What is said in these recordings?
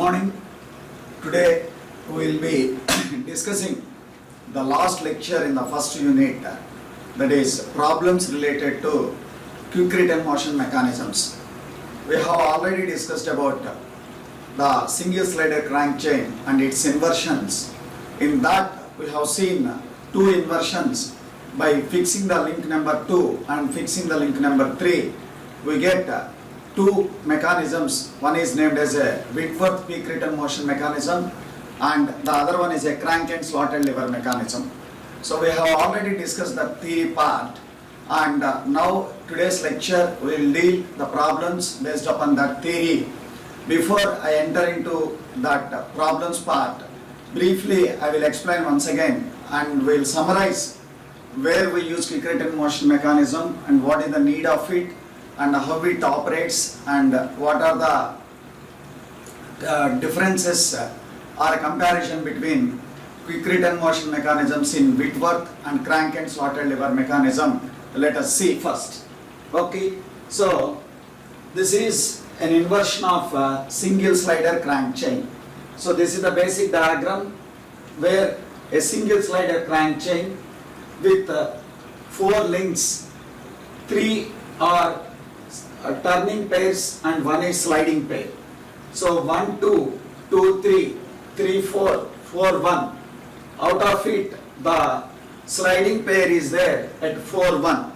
morning. Today we will be discussing the last lecture in the first unit, that is problems related to quick return motion mechanisms. We have already discussed about the single slider crank chain and its inversions. In that we have seen two inversions. By fixing the link number 2 and fixing the link number 3, we get two mechanisms. One is named as a Whitworth peak return motion mechanism and the other one is a crank and slotted lever mechanism. So we have already discussed the theory part, and now today's lecture will deal the problems based upon that theory. Before I enter into that problems part, briefly I will explain once again and will summarize where we use quick return motion mechanism and what is the need of it and how it operates and what are the differences or comparison between quick return motion mechanisms in Whitworth and crank and slotted lever mechanism. Let us see first. Okay, so this is an inversion of single slider crank chain. So this is the basic diagram where a single slider crank chain with 4 links, 3 are turning pairs and 1 is sliding pair. So 1, 2, 2, 3, 3, 4, 4, 1. Out of it, the sliding pair is there at 4, 1.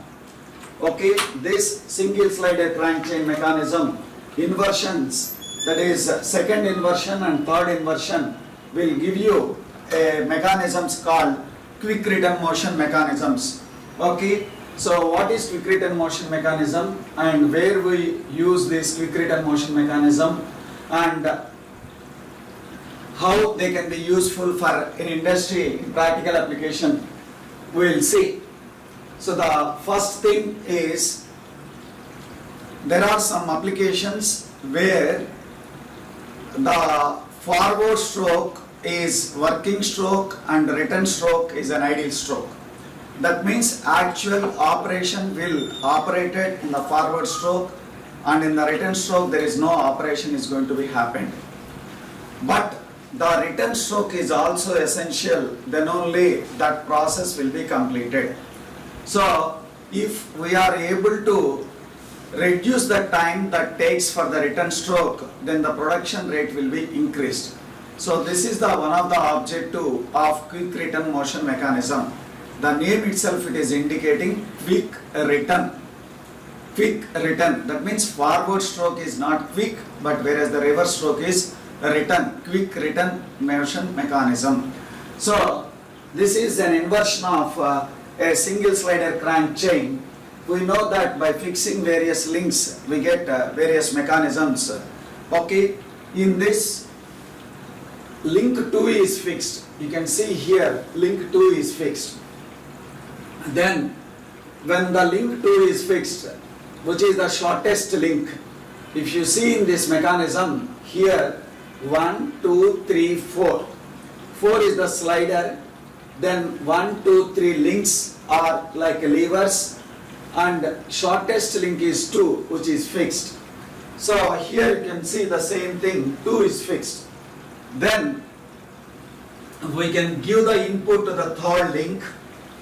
Okay, this single slider crank chain mechanism inversions, that is second inversion and third inversion, will give you a mechanisms called quick return motion mechanisms. Okay, so what is quick return motion mechanism and where we use this quick return motion mechanism and how they can be useful for in industry in practical application, we will see. So the first thing is there are some applications where the forward stroke is working stroke and return stroke is an ideal stroke. That means actual operation will operated in the forward stroke and in the return stroke there is no operation is going to be happened. But the return stroke is also essential, then only that process will be completed. So if we are able to reduce the time that takes for the return stroke, then the production rate will be increased. So this is the one of the objective of quick return motion mechanism. The name itself it is indicating quick return. Quick return, that means forward stroke is not quick, but whereas the reverse stroke is return, quick return motion mechanism. So this is an inversion of a single slider crank chain. We know that by fixing various links we get various mechanisms. Okay, in this link 2 is fixed. You can see here link 2 is fixed. Then when the link 2 is fixed, which is the shortest link, if you see in this mechanism here 1, 2, 3, 4. 4 is the slider, then 1, 2, 3 links are like levers and shortest link is 2 which is fixed. So here you can see the same thing, 2 is fixed. Then we can give the input to the third link.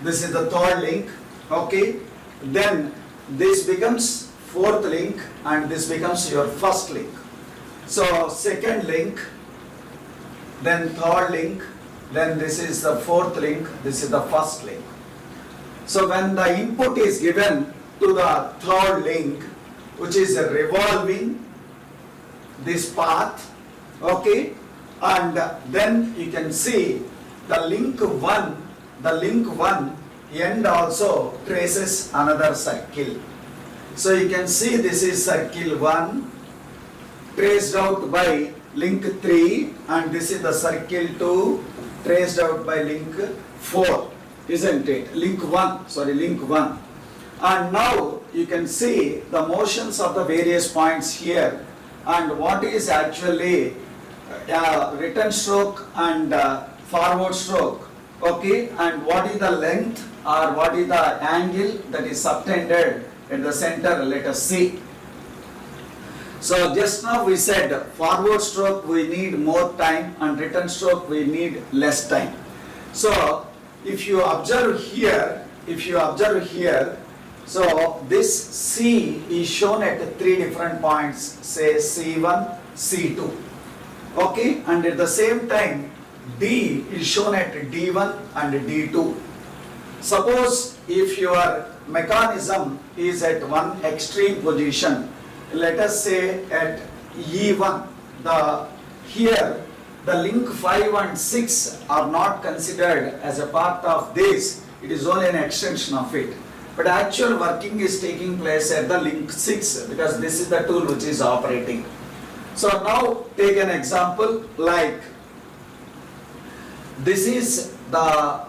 This is the third link. Okay, then this becomes fourth link and this becomes your first link. So second link, then third link, then this is the fourth link, this is the first link. So when the input is given to the third link, which is revolving this path, okay, and then you can see the link 1 end also traces another circle. So you can see this is circle 1 traced out by link 3 and this is the circle 2 traced out by link 4, isn't it? Link 1. And now you can see the motions of the various points here and what is actually return stroke and forward stroke. Okay, and what is the length or what is the angle that is subtended at the center, let us see. So just now we said forward stroke we need more time and return stroke we need less time. So if you observe here, so this C is shown at 3 different points, say C1, C2. Okay, and at the same time D is shown at D1 and D2. Suppose if your mechanism is at one extreme position, let us say at E1, here the link 5 and 6 are not considered as a part of this, it is only an extension of it. But actual working is taking place at the link 6 because this is the tool which is operating. So now take an example like this is the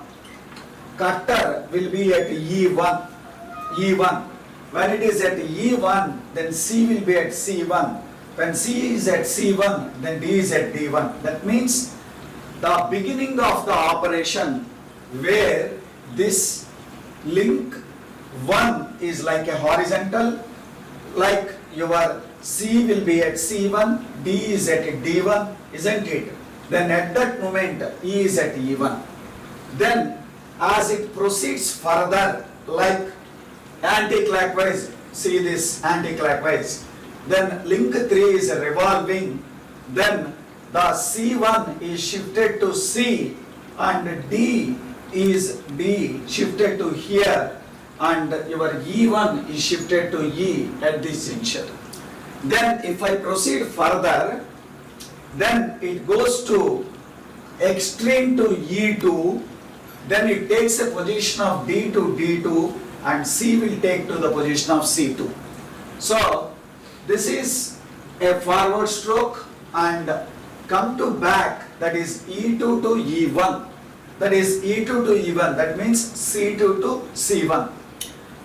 cutter will be at E1. When it is at E1, then C will be at C1. When C is at C1, then D is at D1. That means the beginning of the operation where this link 1 is like a horizontal, like your C will be at C1, D is at D1, isn't it? Then at that moment, E is at E1. Then as it proceeds further, like anti-clockwise, see this anti-clockwise, then link 3 is revolving, then the C1 is shifted to C and D is shifted to here and your E1 is shifted to E at this juncture. Then if I proceed further, then it goes to extreme to E2, then it takes a position of D to D2 and C will take to the position of C2. So this is a forward stroke and come to back, that is E2 to E1. That is E2 to E1, that means C2 to C1.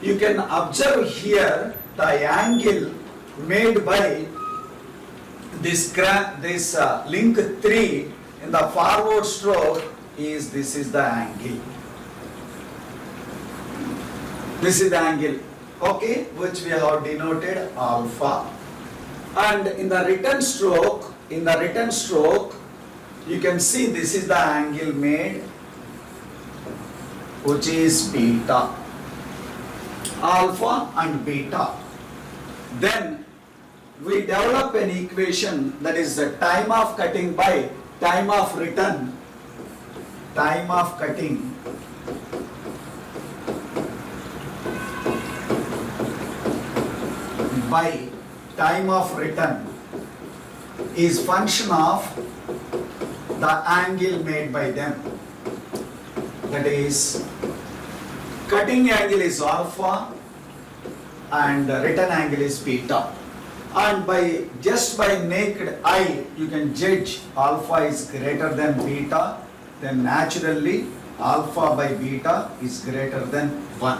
You can observe here the angle made by this link 3 in the forward stroke is this is the angle. This is the angle, okay, which we have denoted alpha. And in the return stroke, you can see this is the angle made, which is beta, alpha and beta. Then we develop an equation that is the time of cutting by time of return, time of cutting by time of return is function of the angle made by them. That is, cutting angle is alpha and return angle is beta. And just by naked eye, you can judge alpha is greater than beta, then naturally alpha by beta is greater than 1.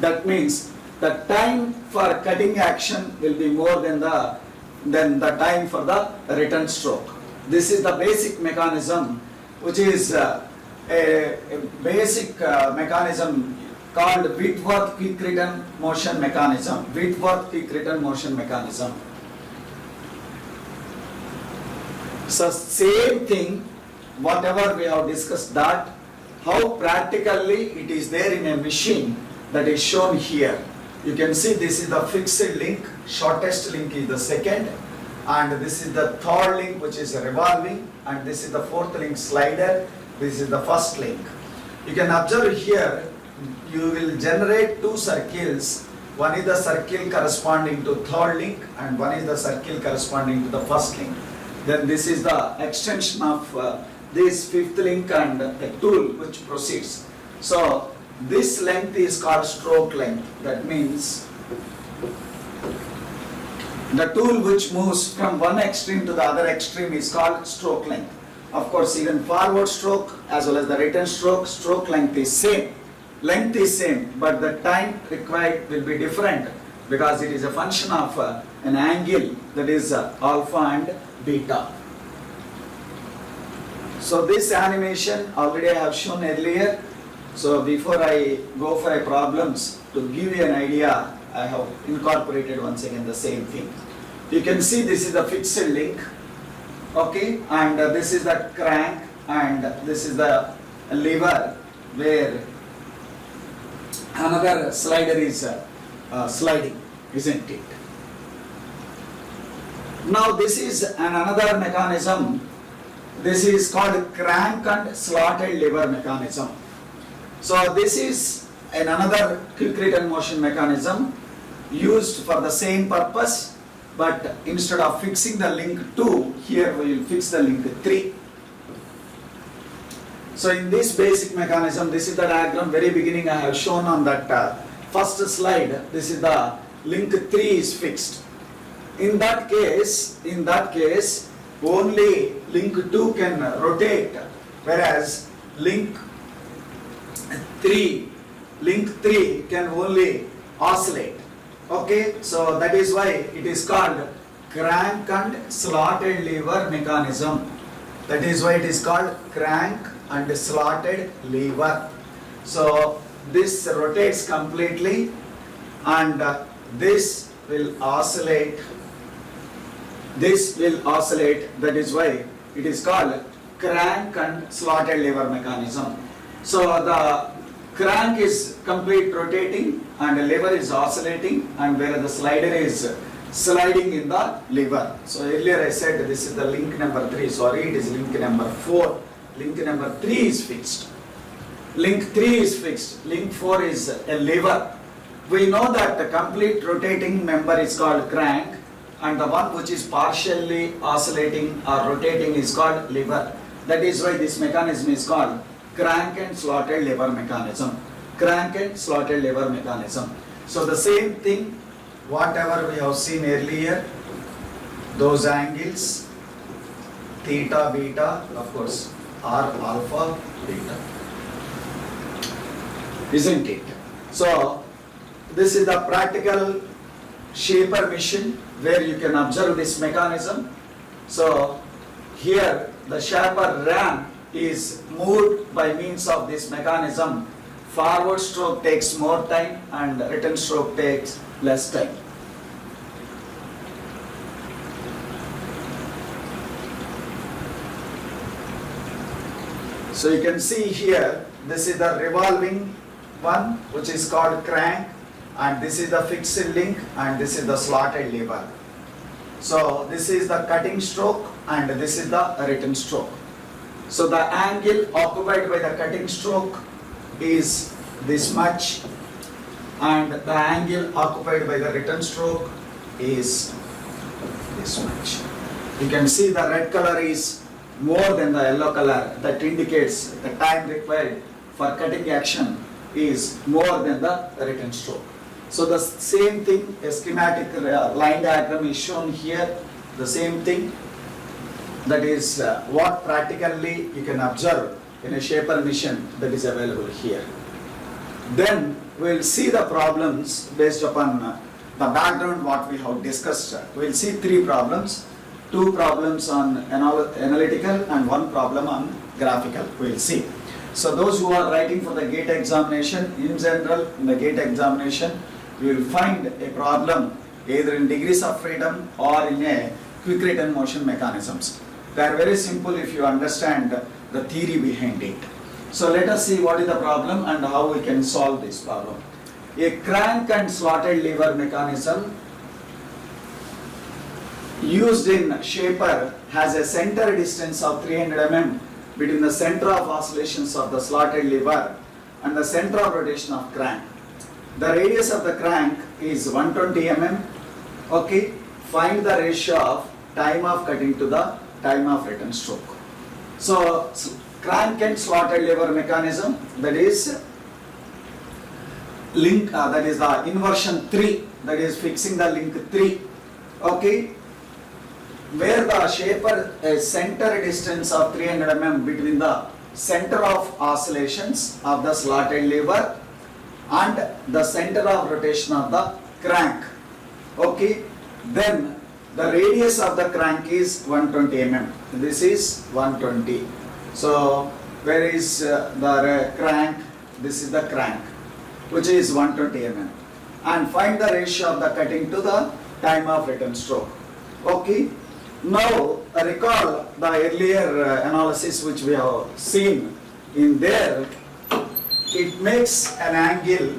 That means the time for cutting action will be more than the time for the return stroke. This is the basic mechanism, which is a basic mechanism called Whitworth quick return motion mechanism. Whitworth quick return motion mechanism. So same thing, whatever we have discussed, that how practically it is there in a machine, that is shown here. You can see this is the fixed link, shortest link is the second, and this is the third link which is revolving, and this is the fourth link slider, this is the first link. You can observe here, you will generate two circles. One is the circle corresponding to third link and one is the circle corresponding to the first link. Then this is the extension of this fifth link and a tool which proceeds. So this length is called stroke length. That means the tool which moves from one extreme to the other extreme is called stroke length. Of course, even forward stroke as well as the return stroke, stroke length is same. Length is same, but the time required will be different because it is a function of an angle, that is alpha and beta. So this animation already I have shown earlier. So before I go for problems, to give you an idea, I have incorporated once again the same thing. You can see this is the fixed link, okay, and this is the crank, and this is the lever where another slider is sliding, isn't it? Now this is another mechanism. This is called crank and slotted lever mechanism. So this is another quick return motion mechanism used for the same purpose, but instead of fixing the link 2, here we will fix the link 3. So in this basic mechanism, this is the diagram. Very beginning I have shown on that first slide. This is the link 3 is fixed. In that case, only link 2 can rotate, whereas link 3 can only oscillate. Okay, so that is why it is called crank and slotted lever mechanism. That is why it is called crank and slotted lever. So this rotates completely, and this will oscillate. This will oscillate. That is why it is called crank and slotted lever mechanism. So the crank is complete rotating and the lever is oscillating, and where the slider is sliding in the lever. So earlier I said this is the link number 3. Sorry, it is link number 4. Link number 3 is fixed. Link 3 is fixed. Link 4 is a lever. We know that the complete rotating member is called crank, and the one which is partially oscillating or rotating is called lever. That is why this mechanism is called crank and slotted lever mechanism. Crank and slotted lever mechanism. So the same thing, whatever we have seen earlier, those angles, theta, beta, of course, are alpha, beta. Isn't it? So this is the practical shaper machine where you can observe this mechanism. So here the shaper ram is moved by means of this mechanism. Forward stroke takes more time and return stroke takes less time. So you can see here, this is the revolving one which is called crank, and this is the fixed link, and this is the slotted lever. So this is the cutting stroke and this is the return stroke. So the angle occupied by the cutting stroke is this much, and the angle occupied by the return stroke is this much. You can see the red color is more than the yellow color. That indicates the time required for cutting action is more than the return stroke. So the same thing, a schematic line diagram is shown here. The same thing, that is what practically you can observe in a shaper machine that is available here. Then we will see the problems based upon the background what we have discussed. We will see 3 problems, 2 problems on analytical and 1 problem on graphical. We will see. So those who are writing for the GATE examination, in general in the GATE examination, you will find a problem either in degrees of freedom or in a quick return motion mechanisms. They are very simple if you understand the theory behind it. So let us see what is the problem and how we can solve this problem. A crank and slotted lever mechanism used in shaper has a center distance of 300 mm between the center of oscillations of the slotted lever and the center of rotation of crank. The radius of the crank is 120 mm. Okay, find the ratio of time of cutting to the time of return stroke. So crank and slotted lever mechanism, that is link, that is the inversion 3, that is fixing the link 3. Okay, where the shaper a center distance of 300 mm between the center of oscillations of the slotted lever and the center of rotation of the crank. Okay, then the radius of the crank is 120 mm. This is 120. So where is the crank? This is the crank, which is 120 mm. And find the ratio of the cutting to the time of return stroke. Okay. Now recall the earlier analysis which we have seen in there. It makes an angle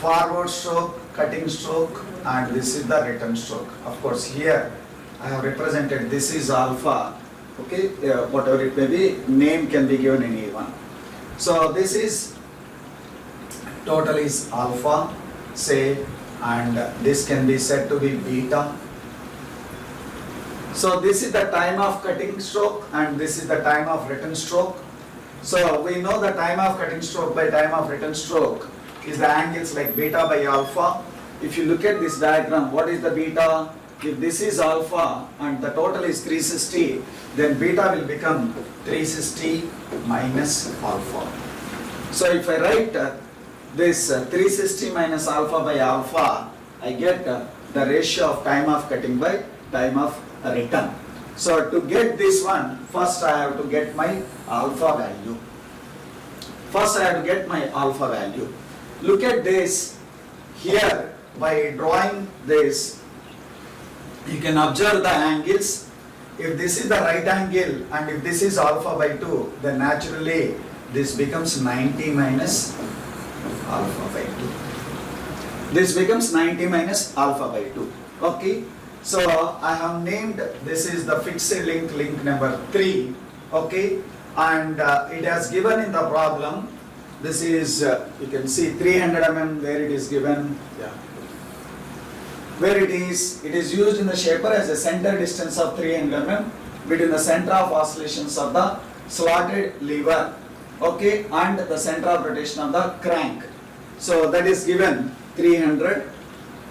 forward stroke, cutting stroke, and this is the return stroke. Of course, here I have represented this is alpha. Okay, whatever it may be, name can be given any one. So this is total is alpha, say, and this can be said to be beta. So this is the time of cutting stroke and this is the time of return stroke. So we know the time of cutting stroke by time of return stroke is the angles like beta by alpha. If you look at this diagram, what is the beta? If this is alpha and the total is 360, then beta will become 360 minus alpha. So if I write this 360 minus alpha by alpha, I get the ratio of time of cutting by time of return. So to get this one, first I have to get my alpha value. First I have to get my alpha value. Look at this here by drawing this. You can observe the angles. If this is the right angle and if this is alpha by 2, then naturally this becomes 90 minus alpha by 2. This becomes 90 minus alpha by 2. Okay. So I have named this is the fixed link number 3. Okay. And it has given in the problem. This is, you can see 300 mm where it is given. Yeah. Where it is used in the shaper as a center distance of 300 mm between the center of oscillations of the slotted lever, okay, and the center of rotation of the crank. So that is given 300,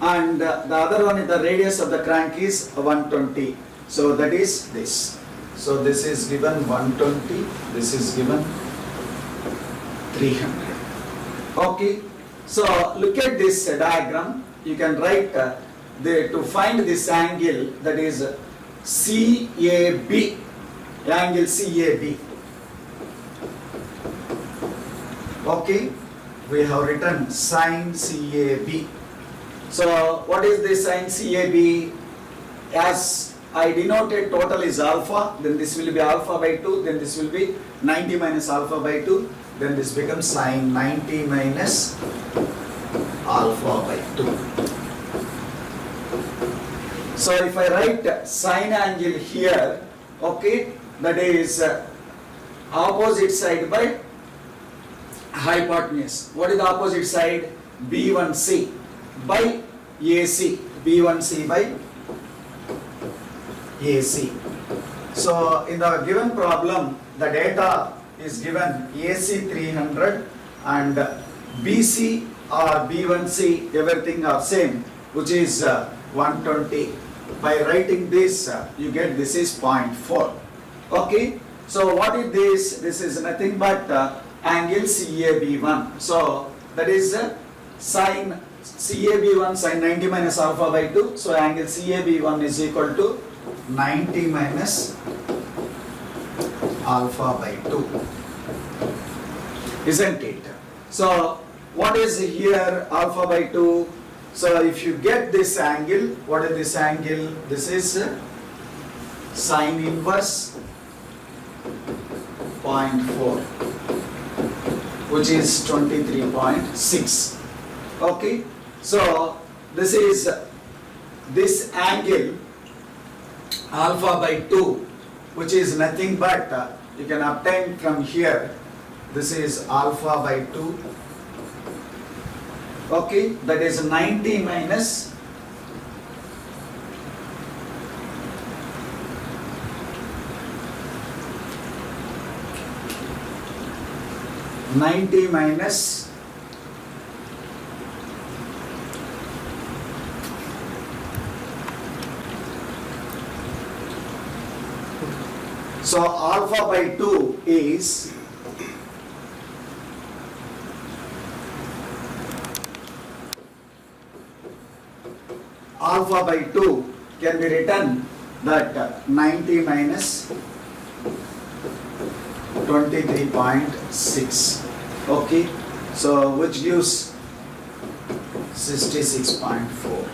and the other one is the radius of the crank is 120. So that is this. So this is given 120, this is given 300. Okay. So look at this diagram. You can write to find this angle, that is CAB, angle CAB. Okay, we have written sine CAB. So what is this sine CAB? As I denoted total is alpha, then this will be alpha by 2, then this will be 90 minus alpha by 2, then this becomes sine 90 minus alpha by 2. So if I write sine angle here, okay, that is opposite side by hypotenuse. What is the opposite side? B1C by AC. B1C by AC. So in the given problem, the data is given AC 300 and BC or B1C, everything are same, which is 120. By writing this, you get this is 0.4. Okay. So what is this? This is nothing but angle CAB1. So that is sine CAB1 sine 90 minus alpha by 2. So angle CAB1 is equal to 90 minus alpha by 2. Isn't it? So what is here alpha by 2? So if you get this angle, what is this angle? This is sine inverse 0.4, which is 23.6. Okay. So this is this angle alpha by 2, which is nothing but you can obtain from here. This is alpha by 2. Okay, that is 90 minus 90 minus so alpha by 2 is alpha by 2 can be written that 90 minus 23.6. Okay, so which gives 66.4.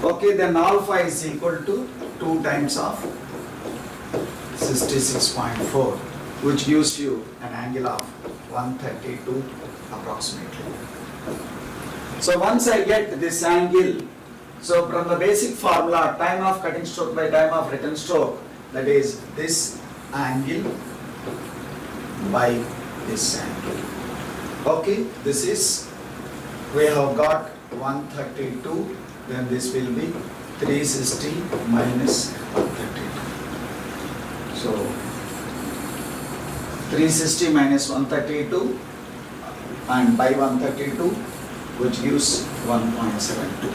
Okay, then alpha is equal to 2 times of 66.4, which gives you an angle of 132 approximately. So once I get this angle, so from the basic formula, time of cutting stroke by time of return stroke, that is this angle by this angle. Okay, this is, we have got 132, then this will be 360 minus 132. So 360 minus 132 and by 132, which gives 1.72.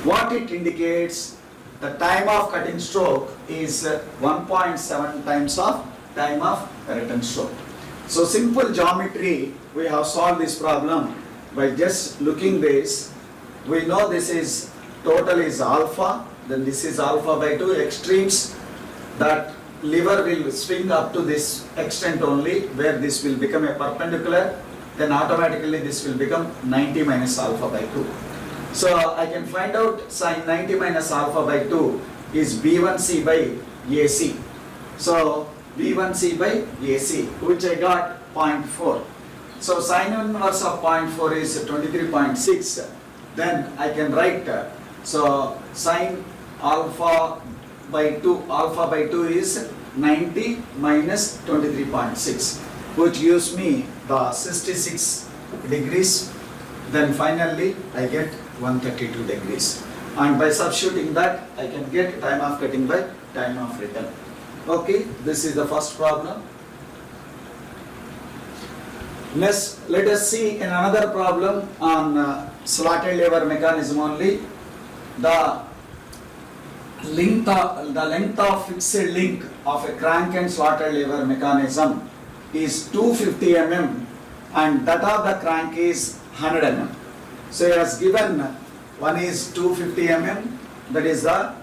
What it indicates, the time of cutting stroke is 1.7 times of time of return stroke. So simple geometry, we have solved this problem by just looking this. We know this is total is alpha, then this is alpha by 2 extremes. That lever will swing up to this extent only, where this will become a perpendicular, then automatically this will become 90 minus alpha by 2. So I can find out sin 90 minus alpha by 2 is B1C by AC. So B1C by AC, which I got 0.4. So sin inverse of 0.4 is 23.6. Then I can write, so sin alpha by 2 is 90 minus 23.6, which gives me the 66 degrees. Then finally I get 132 degrees. And by substituting that, I can get time of cutting by time of return. Okay, this is the first problem. Next, let us see in another problem on slotted lever mechanism only. The length of fixed link of a crank and slotted lever mechanism is 250 mm and that of the crank is 100 mm. So he has given one is 250 mm, that is the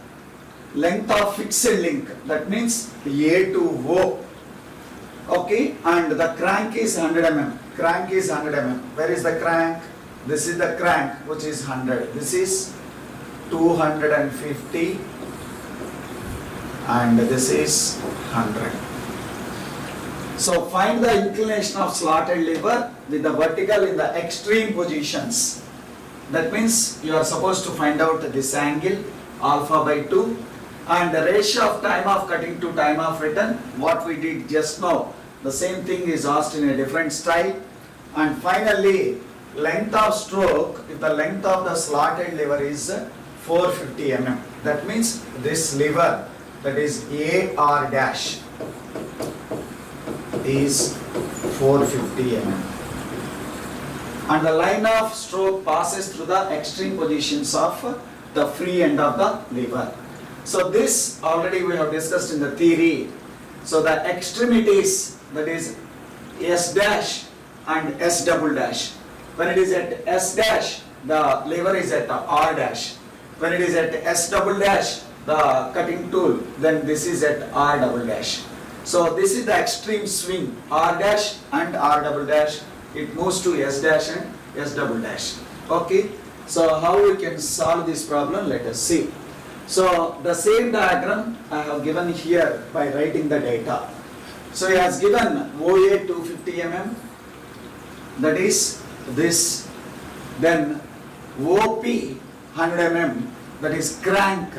length of fixed link, that means A to O. Okay, and the crank is 100 mm. Crank is 100 mm. Where is the crank? This is the crank, which is 100. This is 250 and this is 100. So find the inclination of slotted lever with the vertical in the extreme positions. That means you are supposed to find out this angle alpha by 2 and the ratio of time of cutting to time of return, what we did just now. The same thing is asked in a different style. And finally, length of stroke, if the length of the slotted lever is 450 mm. That means this lever, that is AR dash, is 450 mm. And the line of stroke passes through the extreme positions of the free end of the lever. So this already we have discussed in the theory. So the extremities, that is S dash and S double dash. When it is at S dash, the lever is at R dash. When it is at S double dash, the cutting tool, then this is at R double dash. So this is the extreme swing, R dash and R double dash. It moves to S dash and S double dash. Okay, so how we can solve this problem, let us see. So the same diagram I have given here by writing the data. So he has given OA 250 mm, that is this, then OP 100 mm, that is crank.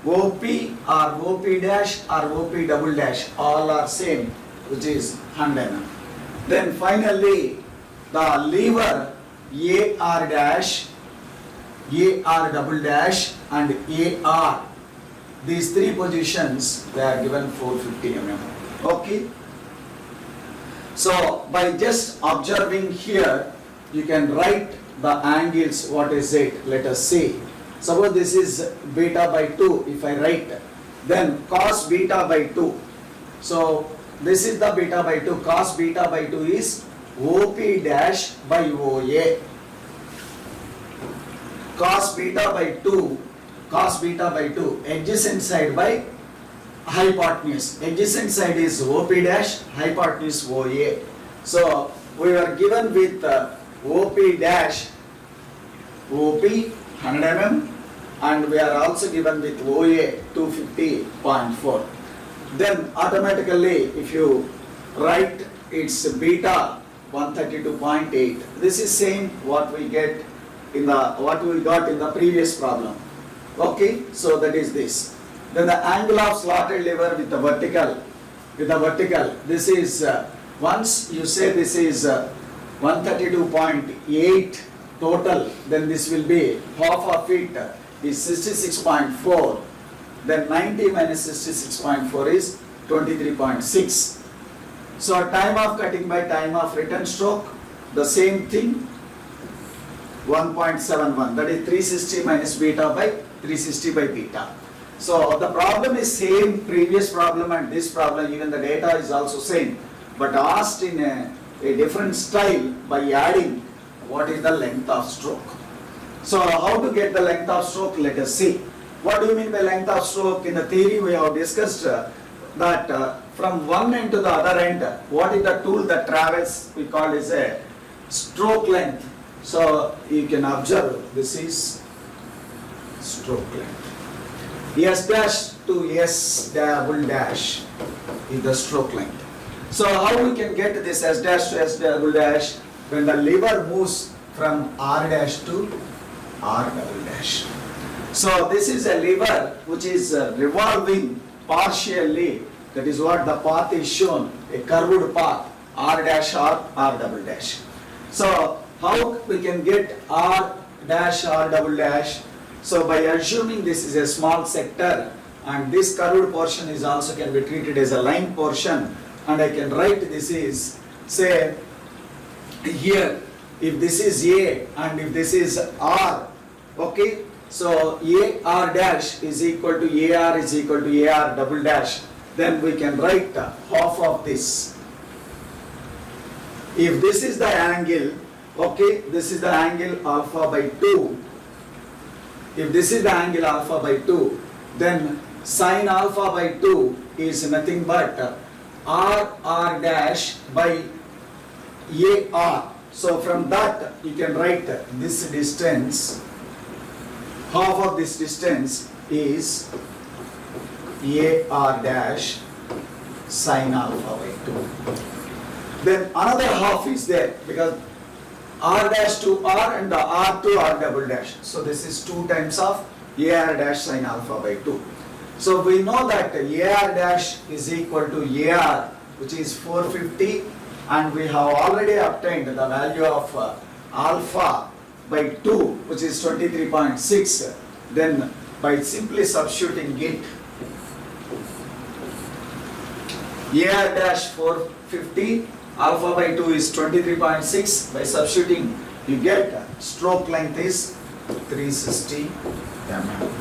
OP or OP dash or OP double dash, all are same, which is 100 mm. Then finally the lever AR dash, AR double dash and AR, these three positions, they are given 450 mm. Okay. So by just observing here, you can write the angles. What is it? Let us see. Suppose this is beta by 2. If I write, then cos beta by 2. So this is the beta by 2. Cos beta by 2 is OP dash by OA. Cos beta by 2. Cos beta by 2. Adjacent side by hypotenuse. Adjacent side is OP dash, hypotenuse OA. So we were given with OP dash, OP 100 mm and we are also given with OA 250.4. Then automatically if you write it's beta 132.8. This is same what we got in the previous problem. Okay, so that is this. Then the angle of slotted lever with the vertical, this is once you say this is 132.8 total, then this will be half of it is 66.4. Then 90 minus 66.4 is 23.6. So time of cutting by time of return stroke, the same thing, 1.71, that is 360 minus beta by 360 by beta. So the problem is same, previous problem and this problem, even the data is also same, but asked in a different style by adding what is the length of stroke. So how to get the length of stroke, let us see. What do you mean by length of stroke? In the theory we have discussed that from one end to the other end, what is the tool that travels, we call is a stroke length. So you can observe this is stroke length. S dash to S double dash is the stroke length. So how we can get this S dash to S double dash? When the lever moves from R dash to R double dash. So this is a lever which is revolving partially. That is what the path is shown, a curved path, R dash R, R double dash. So how we can get R dash R double dash? So by assuming this is a small sector and this curved portion is also can be treated as a line portion, and I can write this is, say here, if this is A and if this is R, okay, so AR dash is equal to AR is equal to AR double dash, then we can write half of this. If this is the angle, okay, this is the angle alpha by 2. If this is the angle alpha by 2, then sine alpha by 2 is nothing but R dash by AR. So from that you can write this distance, half of this distance is AR dash sine alpha by 2. Then another half is there because R dash to R and the R to R double dash. So this is 2 times of AR dash sine alpha by 2. So we know that AR dash is equal to AR, which is 450, and we have already obtained the value of alpha by 2, which is 23.6. Then by simply substituting it, AR dash 450, alpha by 2 is 23.6. By substituting, you get stroke length is 360 mm.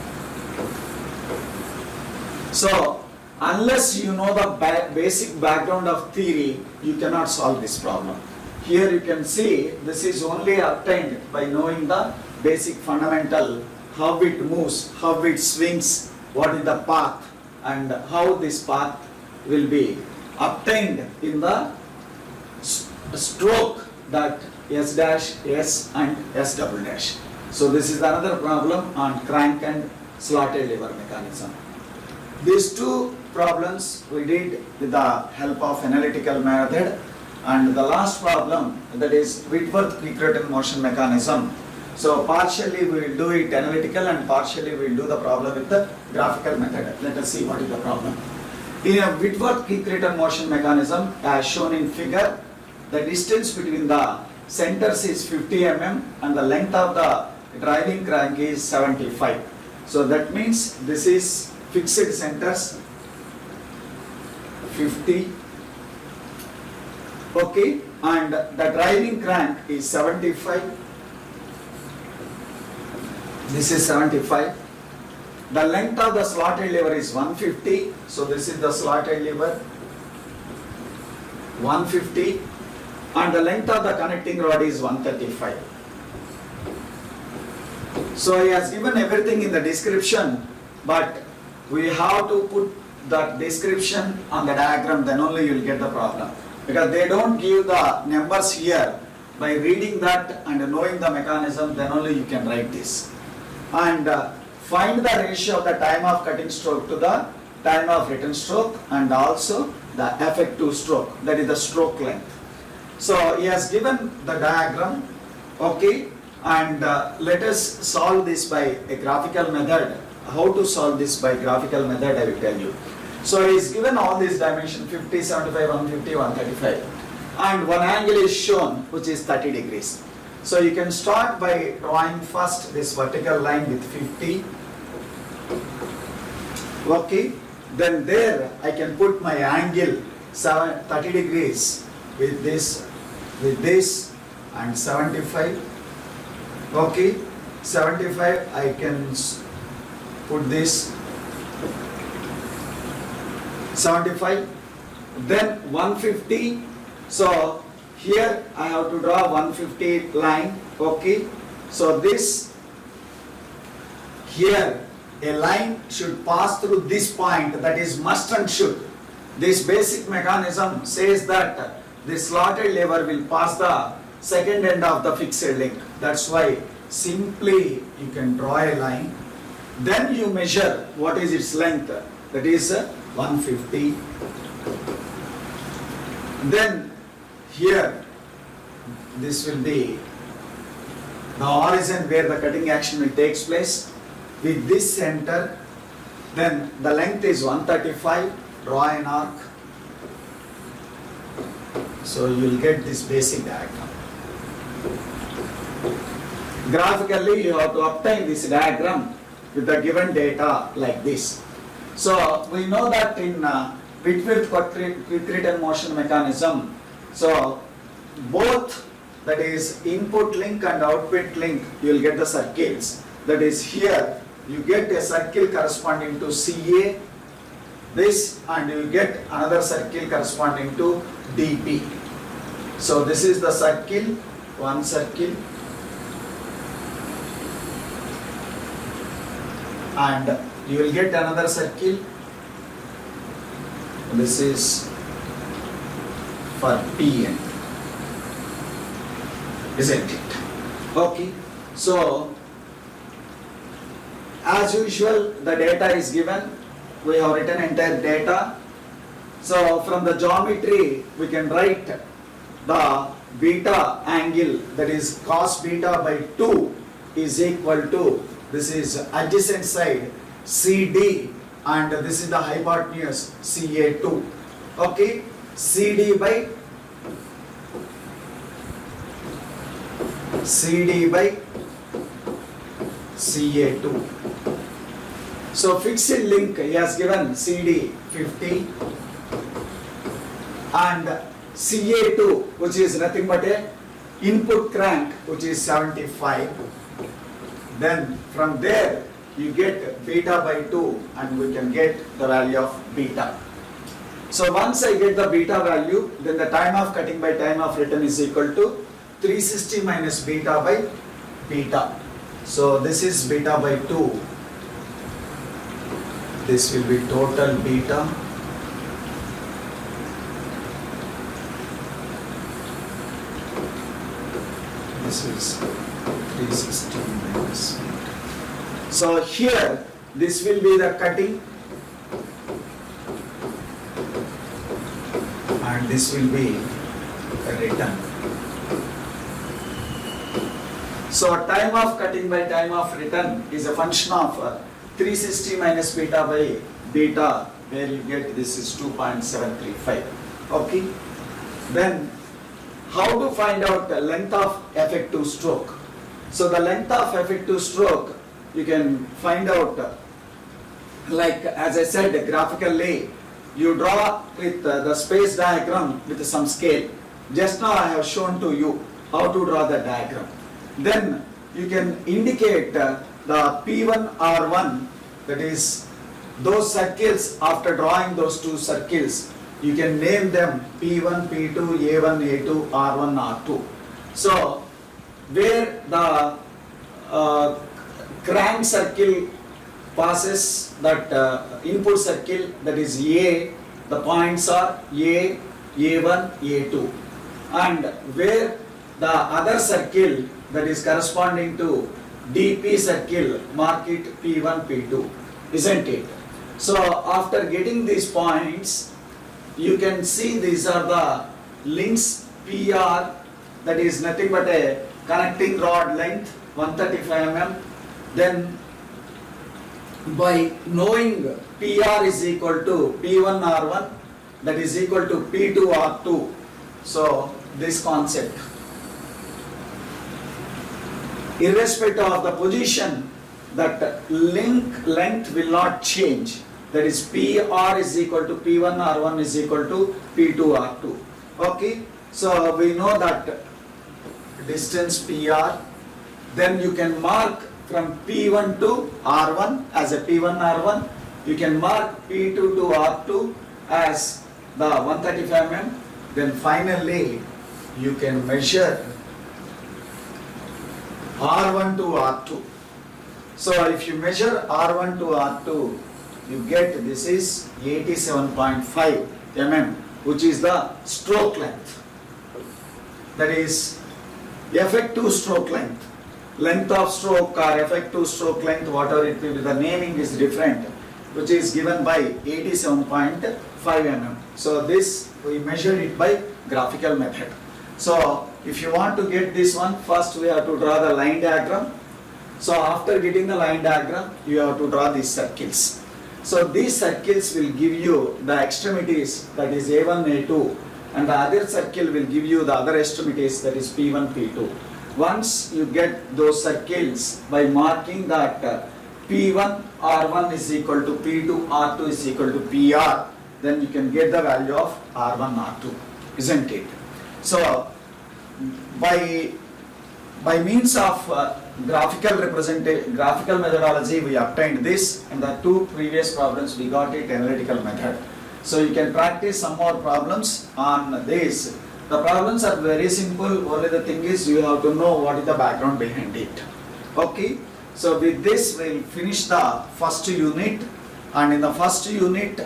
So unless you know the basic background of theory, you cannot solve this problem. Here you can see this is only obtained by knowing the basic fundamental, how it moves, how it swings, what is the path, and how this path will be obtained in the stroke, that S dash, S and S double dash. So this is another problem on crank and slotted lever mechanism. These two problems we did with the help of analytical method, and the last problem, that is Whitworth quick return motion mechanism. So partially we will do it analytical and partially we will do the problem with the graphical method. Let us see what is the problem. In a Whitworth quick return motion mechanism, as shown in figure, the distance between the centers is 50 mm and the length of the driving crank is 75. So that means this is fixed centers 50, okay, and the driving crank is 75. This is 75. The length of the slotted lever is 150. So this is the slotted lever 150, and the length of the connecting rod is 135. So he has given everything in the description, but we have to put the description on the diagram, then only you will get the problem. Because they don't give the numbers here. By reading that and knowing the mechanism, then only you can write this. And find the ratio of the time of cutting stroke to the time of return stroke and also the effective stroke, that is the stroke length. So he has given the diagram, okay, and let us solve this by a graphical method. How to solve this by graphical method, I will tell you. So he is given all these dimensions 50, 75, 150, 135, and one angle is shown which is 30 degrees. So you can start by drawing first this vertical line with 50, okay, then there I can put my angle 30 degrees with this and 75, okay, 75 I can put this 75, then 150. So here I have to draw 150 line, okay. So this here a line should pass through this point, that is must and should. This basic mechanism says that the slotted lever will pass the second end of the fixed link. That's why simply you can draw a line, then you measure what is its length, that is 150. Then here this will be the origin where the cutting action will take place with this center. Then the length is 135, draw an arc. So you will get this basic diagram. Graphically you have to obtain this diagram with the given data like this. So we know that in Whitworth quick return motion mechanism, so both, that is input link and output link, you will get the circles. That is here you get a circle corresponding to CA, this, and you get another circle corresponding to DP. So this is the circle, one circle, and you will get another circle. This is for PN, isn't it? Okay. So as usual the data is given. We have written entire data. So from the geometry we can write the beta angle, that is cos beta by 2 is equal to, this is adjacent side CD and this is the hypotenuse CA2, okay, CD by CA2. So fixed link he has given CD 50 and CA2, which is nothing but a input crank, which is 75. Then from there you get beta by 2 and we can get the value of beta. So once I get the beta value, then the time of cutting by time of return is equal to 360 minus beta by beta. So this is beta by 2. This will be total beta. This is 360 minus beta. So here this will be the cutting and this will be the return. So time of cutting by time of return is a function of 360 minus beta by beta, where you get this is 2.735. Okay. Then how to find out the length of effective stroke? So the length of effective stroke you can find out like as I said graphically. You draw with the space diagram with some scale. Just now I have shown to you how to draw the diagram. Then you can indicate the P1 R1, that is those circles. After drawing those two circles you can name them P1, P2, A1, A2, R1, R2. So where the crank circle passes that input circle, that is A, the points are A, A1, A2, and where the other circle, that is corresponding to DP circle, mark it P1, P2, isn't it? So after getting these points, you can see these are the links PR, that is nothing but a connecting rod length 135 mm. Then by knowing PR is equal to P1 R1, that is equal to P2 R2. So this concept, irrespective of the position, that link length will not change. That is PR is equal to P1 R1 is equal to P2 R2. Okay, so we know that distance PR, then you can mark from P1 to R1 as a P1 R1, you can mark P2 to R2 as the 135 mm, then finally you can measure R1 to R2. So if you measure R1 to R2, you get this is 87.5 mm, which is the stroke length. That is effective stroke length. Length of stroke or effective stroke length, whatever it will be, the naming is different, which is given by 87.5 mm. So this we measure it by graphical method. So if you want to get this one, first we have to draw the line diagram. So after getting the line diagram, you have to draw these circles. So these circles will give you the extremities, that is A1, A2, and the other circle will give you the other extremities, that is P1, P2. Once you get those circles by marking that P1 R1 is equal to P2 R2 is equal to PR, then you can get the value of R1 R2, isn't it? So by means of graphical methodology, we obtained this, and the two previous problems we got it analytical method. So you can practice some more problems on this. The problems are very simple, only the thing is you have to know what is the background behind it. Okay, so with this we'll finish the first unit, and in the first unit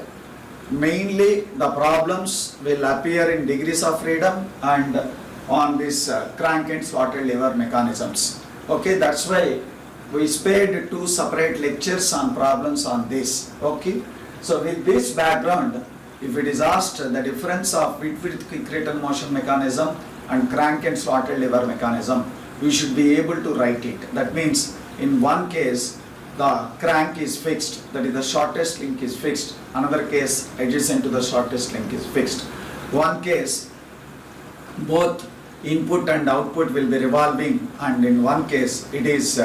mainly the problems will appear in degrees of freedom and on this crank and slotted lever mechanisms. Okay, that's why we spared two separate lectures on problems on this. Okay, so with this background, if it is asked the difference of width quick return motion mechanism and crank and slotted lever mechanism, we should be able to write it. That means in one case the crank is fixed, that is the shortest link is fixed. Another case adjacent to the shortest link is fixed. One case both input and output will be revolving, and in one case it is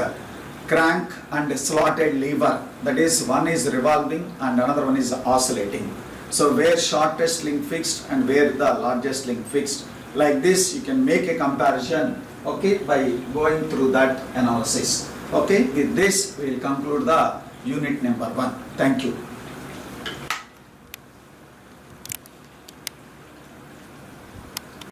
crank and slotted lever, that is one is revolving and another one is oscillating. So where shortest link fixed and where the largest link fixed, like this you can make a comparison, okay, by going through that analysis. Okay, with this we will conclude the unit number 1. Thank you.